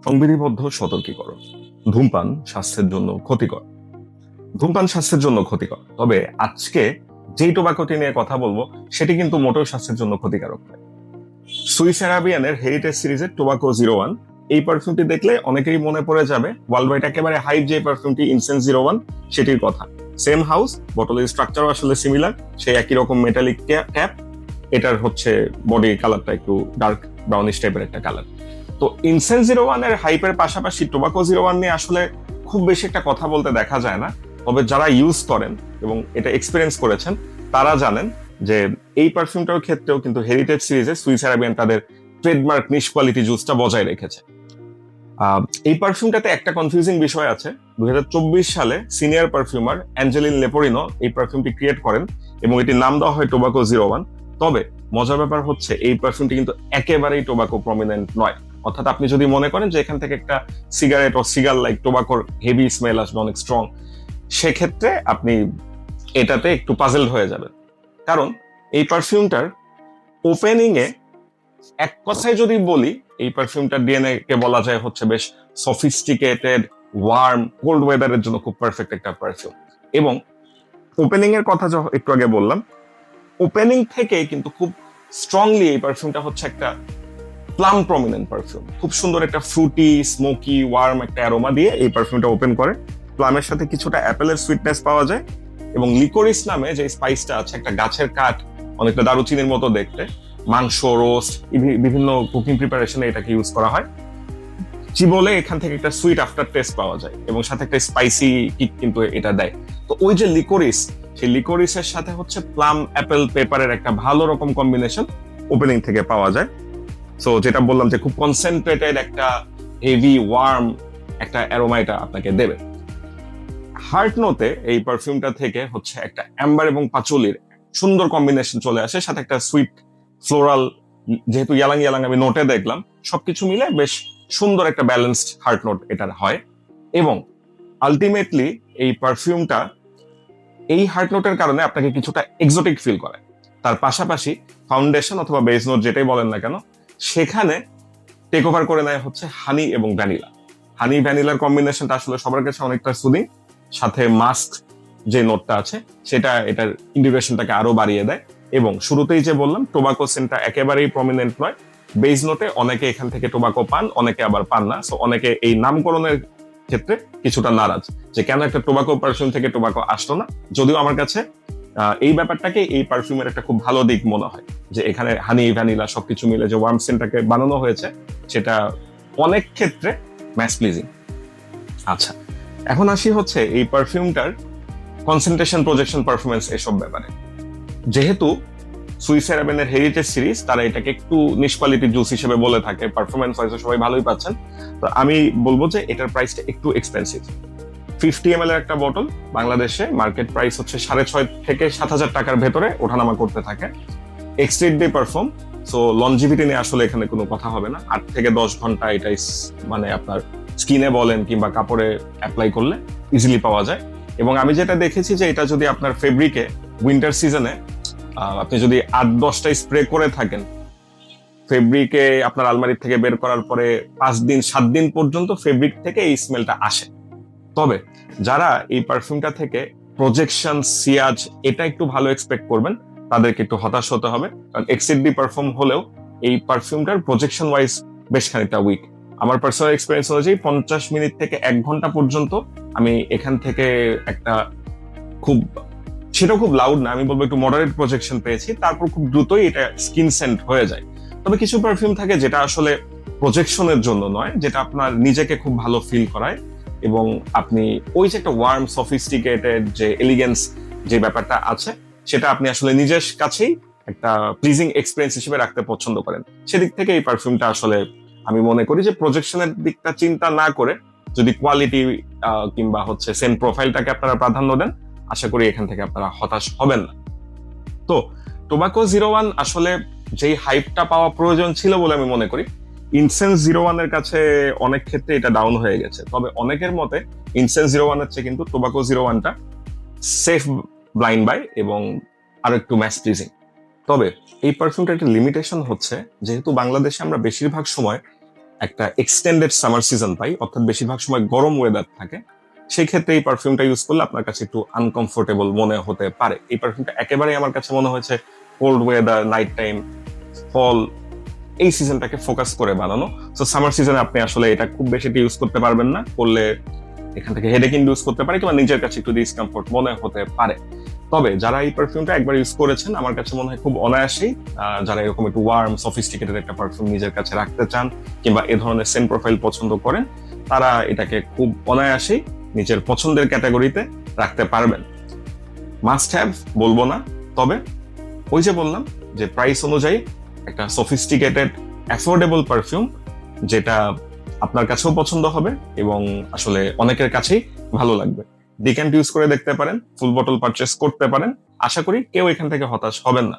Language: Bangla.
সংবিধিবদ্ধ সতর্কীকরণ। ধূমপান স্বাস্থ্যের জন্য ক্ষতিকর। ধূমপান স্বাস্থ্যের জন্য ক্ষতিকর, তবে আজকে যেই টোবাকোটি নিয়ে কথা বলবো সেটি কিন্তু মোটেও স্বাস্থ্যের জন্য ক্ষতিকারক নয়। সুইস অ্যারাবিয়ানের হেরিটেজ সিরিজের টোবাকো 01 এই পারফিউমটি দেখলে অনেকেই মনে পড়ে যাবে ওয়ার্ল্ড ওয়াইড একেবারে হাইপ যে পারফিউমটি ইনসেন্স 01 সেটির কথা। সেম হাউস, বটলের স্ট্রাকচারও আসলে সিমিলার, সেই একই রকম মেটালিক ক্যাপ। এটার হচ্ছে বডি কালারটা একটু ডার্ক ব্রাউনিশ টাইপের একটা কালার। তো ইনসেন্স 01 এর হাইপের পাশাপাশি টোবাকো 01 নিয়ে আসলে খুব বেশি একটা কথা বলতে দেখা যায় না। তবে যারা ইউজ করেন এবং এটা এক্সপিরিয়েন্স করেছেন তারা জানেন যে এই পারফিউমটার ক্ষেত্রেও কিন্তু হেরিটেজ সিরিজে সুইস অ্যারাবিয়ান তাদের ট্রেডমার্ক নিশ কোয়ালিটি জুসটা বজায় রেখেছে। এই পারফিউমটাতে একটা কনফিউজিং বিষয় আছে। 2024 সালে সিনিয়র পারফিউমার অ্যাঞ্জেলিন লেপোরিনো এই পারফিউমটি ক্রিয়েট করেন এবং এটির নাম দেওয়া হয় টোবাকো 01। তবে মজার ব্যাপার হচ্ছে এই পারফিউমটি কিন্তু একেবারেই টোবাকো প্রমিনেন্ট নয়। অর্থাৎ আপনি যদি মনে করেন যে এখান থেকে একটা সিগারেট ও সিগার লাইক টোবাকোর হেভি স্মেল আসবে অনেক স্ট্রং, সেক্ষেত্রে আপনি এটাতে একটু পাজেলড হয়ে যাবেন। কারণ এই পারফিউমটার ওপেনিং এ এক কথায় যদি বলি, এই পারফিউমটার ডিএনএ কে বলা যায় হচ্ছে বেশ সফিস্টিকেটেড, ওয়ার্ম, কোল্ড ওয়েদারের জন্য খুব পারফেক্ট একটা পারফিউম। এবং ওপেনিং এর কথা একটু আগে বললাম, ওপেনিং থেকে কিন্তু খুব স্ট্রংলি এই পারফিউমটা হচ্ছে একটা প্লাম প্রমিনেন্ট পারফিউম। খুব সুন্দর একটা ফ্রুটি, স্মোকি, ওয়ার্ম একটা অ্যারোমা দিয়ে এই পারফিউমটা ওপেন করে। প্লামের সাথে কিছুটা অ্যাপেলের সুইটনেস পাওয়া যায় এবং লিকোরিস নামে যে স্পাইসটা আছে, একটা গাছের কাঠ, অনেকটা দারুচিনির মতো দেখতে, মাংস, রোস্ট, বিভিন্ন কুকিং প্রিপারেশনে এটাকে ইউজ করা হয়। চিবোলে এখান থেকে একটা সুইট আফটার টেস্ট পাওয়া যায় এবং সাথে একটা স্পাইসি কিক কিন্তু এটা দেয়। তো ওই যে লিকোরিস, সেই লিকোরিসের সাথে হচ্ছে প্লাম, অ্যাপেল, পেপারের একটা ভালো রকম কম্বিনেশন ওপেনিং থেকে পাওয়া যায়। সো যেটা বললাম যে খুব কনসেন্ট্রেটেড একটা হেভি ওয়ার্ম একটা অ্যারোমা এটা আপনাকে দেবে। হার্ট নোতে এই পারফিউমটা থেকে হচ্ছে একটা অ্যাম্বার এবং পাচুলির সুন্দর কম্বিনেশন চলে আসে, সাথে একটা সুইট ফ্লোরাল, যেহেতু ইয়ালাং ইয়ালাং আমি নোটে দেখলাম, সবকিছু মিলে বেশ সুন্দর একটা ব্যালেন্সড হার্ট নোট এটার হয়। এবং আলটিমেটলি এই পারফিউমটা এই হার্ট নোটের কারণে আপনাকে কিছুটা এক্সোটিক ফিল করে। তার পাশাপাশি ফাউন্ডেশন অথবা বেস নোট যেটাই বলেন না কেন, সেখানে টেক ওভার করে নেয় হচ্ছে হানি এবং ভ্যানিলা। হানি ভ্যানিলার কম্বিনেশনটা আসলে সবার কাছে অনেকটা সুদিং, সাথে মাস্ক যে নোটটা আছে সেটা এটার ইন্ডিকেশনটাকে আরো বাড়িয়ে দেয়। এবং শুরুতেই যে বললাম টোবাকো সেন্টটা একেবারেই প্রমিনেন্ট নয়। বেজ নোটে অনেকে এখান থেকে টোবাকো পান, অনেকে আবার পান না। সো অনেকে এই নামকরণের ক্ষেত্রে কিছুটা নারাজ যে কেন একটা টোবাকো পারফিউম থেকে টোবাকো আসলো না। যদিও আমার কাছে এই ব্যাপারটাকে এই পারফিউমের একটা খুব ভালো দিক মনে হয় যে এখানে হানি ভ্যানিলা সবকিছু মিলে যে ওয়ার্ম সেন্টটাকে বানানো হয়েছে সেটা অনেক ক্ষেত্রে ম্যাচ প্লিজিং। আচ্ছা, এখন আসি হচ্ছে এই পারফিউমটার কনসেন্ট্রেশন, প্রজেকশন, পারফরমেন্স এসব ব্যাপারে। যেহেতু সুইস অ্যারাবিয়ানের হেরিটেজ সিরিজ তারা এটাকে একটু নিশ কোয়ালিটি জুস হিসেবে বলে থাকে, পারফরমেন্স হয়তো সবাই ভালোই পাচ্ছেন। তো আমি বলবো যে এটার প্রাইসটা একটু এক্সপেন্সিভ। 50 ml এর একটা বোতল বাংলাদেশে মার্কেট প্রাইস হচ্ছে 6,500 থেকে 7,000 টাকার ভেতরে ওঠানামা করতে থাকে। এক্সটেড ডে পারফর্ম, সো লনজিভিটি নিয়ে আসলে এখানে কোনো কথা হবে না। 8 থেকে 10 ঘন্টা এটাই মানে আপনার স্কিনে বলেন কিংবা কাপড়ে অ্যাপ্লাই করলে ইজিলি পাওয়া যায়। এবং আমি যেটা দেখেছি যে এটা যদি আপনার ফেব্রিকে উইন্টার সিজনে আপনি যদি 8-10টা স্প্রে করে থাকেন, ফেব্রিকে আপনার আলমারি থেকে বের করার পরে 5-7 দিন পর্যন্ত ফেব্রিক থেকে এই স্মেলটা আসে। তবে যারা এই পারফিউমটা থেকে প্রজেকশন, সিয়াজ এটা একটু ভালো এক্সপেক্ট করবেন তাদেরকে একটু হতাশ হতে হবে। কারণ এক্সিডি পারফর্ম হলেও এই পারফিউমটার প্রজেকশন ওয়াইজ বেশ খানিকটা উইক। আমার পার্সোনাল এক্সপিরিয়েন্স অনুযায়ী 50 মিনিট থেকে 1 ঘন্টা পর্যন্ত আমি এখান থেকে একটা সেটা খুব লাউড না, আমি বলবো একটু মডারেট প্রজেকশন পেয়েছি। তারপর খুব দ্রুতই এটা স্কিন সেন্ট হয়ে যায়। তবে কিছু পারফিউম থাকে যেটা আসলে প্রজেকশনের জন্য নয়, যেটা আপনার নিজেকে খুব ভালো ফিল করায় এবং আপনি ওই যে একটা ওয়ার্ম, সফিস্টিকেটেড যে এলিগেন্স যে ব্যাপারটা আছে সেটা আপনি আসলে নিজের কাছেই একটা প্লিজিং এক্সপিরিয়েন্স হিসেবে রাখতে পছন্দ করেন। সেদিক থেকে এই পারফিউমটা আসলে আমি মনে করি যে প্রজেকশনের দিকটা চিন্তা না করে যদি কোয়ালিটি কিংবা হচ্ছে সেম প্রোফাইলটাকে আপনারা প্রাধান্য দেন, আশা করি এখান থেকে আপনারা হতাশ হবেন না। তো টোবাকো 01 আসলে যেই হাইপটা পাওয়া প্রয়োজন ছিল বলে আমি মনে করি, ইনসেন্স 01 এর কাছে অনেক ক্ষেত্রে এটা ডাউন হয়ে গেছে। তবে অনেকের মতে ইনসেন্স 01 এর চেয়ে কিন্তু টোবাকো 01টা সেফ ব্লাইন্ড বাই এবং আরো একটু ম্যাচ প্লিজিং। তবে এই পারফিউমটা একটা লিমিটেশন হচ্ছে, যেহেতু বাংলাদেশে আমরা বেশিরভাগ সময় একটা এক্সটেন্ডেড সামার সিজন পাই, অর্থাৎ বেশিরভাগ সময় গরম ওয়েদার থাকে, সেই ক্ষেত্রে এই পারফিউমটা ইউজ করলে আপনার কাছে একটু আনকমফোর্টেবল মনে হতে পারে। এই পারফিউমটা একেবারেই আমার কাছে মনে হয়েছে কোল্ড ওয়েদার, নাইট টাইম, ফল, এই সিজনটাকে ফোকাস করে বানানো। তো সামার সিজনে আপনি আসলে এটা খুব বেশি ইউজ করতে পারবেন না, করলে এখান থেকে হেডেক ইন্ডিউস করতে পারে কিংবা নিজের কাছে একটু ডিসকমফোর্ট মনে হতে পারে। তবে যারা এই পারফিউমটা একবার ইউজ করেছেন, আমার কাছে মনে হয় খুব অনায়াসেই যারা এরকম একটু ওয়ার্ম সফিস্টিকেটেড একটা পারফিউম নিজের কাছে রাখতে চান কিংবা এ ধরনের সেন্ট প্রোফাইল পছন্দ করেন, তারা এটাকে খুব অনায়াসেই নিজের পছন্দের ক্যাটাগরিতে রাখতে পারবেন। মাস্ট হ্যাভ বলবো না, তবে ওই যে বললাম যে প্রাইস অনুযায়ী একটা সফিস্টিকেটেড অ্যাফোর্ডেবল পারফিউম যেটা আপনার কাছেও পছন্দ হবে এবং আসলে অনেকের কাছেই ভালো লাগবে। ডিক্যান্ট ইউজ করে দেখতে পারেন, ফুল বটল পারচেস করতে পারেন। আশা করি কেউ এখান থেকে হতাশ হবেন না।